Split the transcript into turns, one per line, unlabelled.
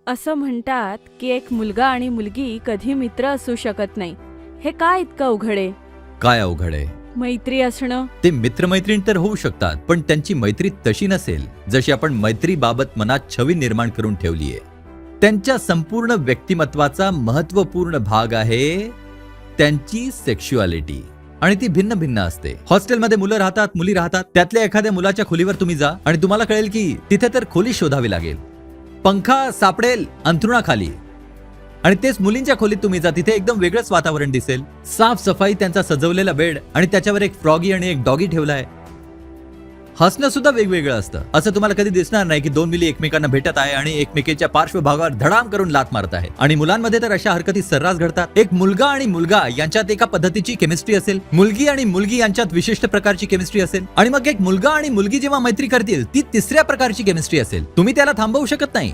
असं म्हणतात की एक मुलगा आणि मुलगी कधी मित्र असू शकत नाही. हे काय इतकं अवघड आहे?
काय अवघड आहे?
मैत्री असणं.
ते मित्रमैत्रीण तर होऊ शकतात, पण त्यांची मैत्री तशी नसेल जशी आपण मैत्रीबाबत मनात छवी निर्माण करून ठेवलीये. त्यांच्या संपूर्ण व्यक्तिमत्वाचा महत्वपूर्ण भाग आहे त्यांची सेक्शुअलिटी, आणि ती भिन्न भिन्न असते. हॉस्टेलमध्ये मुलं राहतात, मुली राहतात. त्यातल्या एखाद्या मुलाच्या खोलीवर तुम्ही जा आणि तुम्हाला कळेल की तिथे तर खोली शोधावी लागेल. पंखा सापडेल अंथरुणाखाली. आणि तेच मुलींच्या खोलीत तुम्ही जा, तिथे एकदम वेगळंच वातावरण दिसेल. साफ सफाई, त्यांचा सजवलेला बेड, आणि त्याच्यावर एक फ्रॉगी आणि एक डॉगी ठेवलाय. हसणं सुद्धा वेगवेगळं असतं. असं तुम्हाला कधी दिसणार नाही की दोन मुली एकमेकांना भेटत आहे आणि एकमेकीच्या पार्श्वभागावर धडाम करून लात मारत आहे. आणि मुलांमध्ये तर अशा हरकती सर्रास घडतात. एक मुलगा आणि मुलगा यांच्यात एका पद्धतीची केमिस्ट्री असेल, मुलगी आणि मुलगी यांच्यात विशिष्ट प्रकारची केमिस्ट्री असेल, आणि मग एक मुलगा आणि मुलगी जेव्हा मैत्री करतील ती तिसऱ्या प्रकारची केमिस्ट्री असेल. तुम्ही त्याला थांबवू शकत नाही.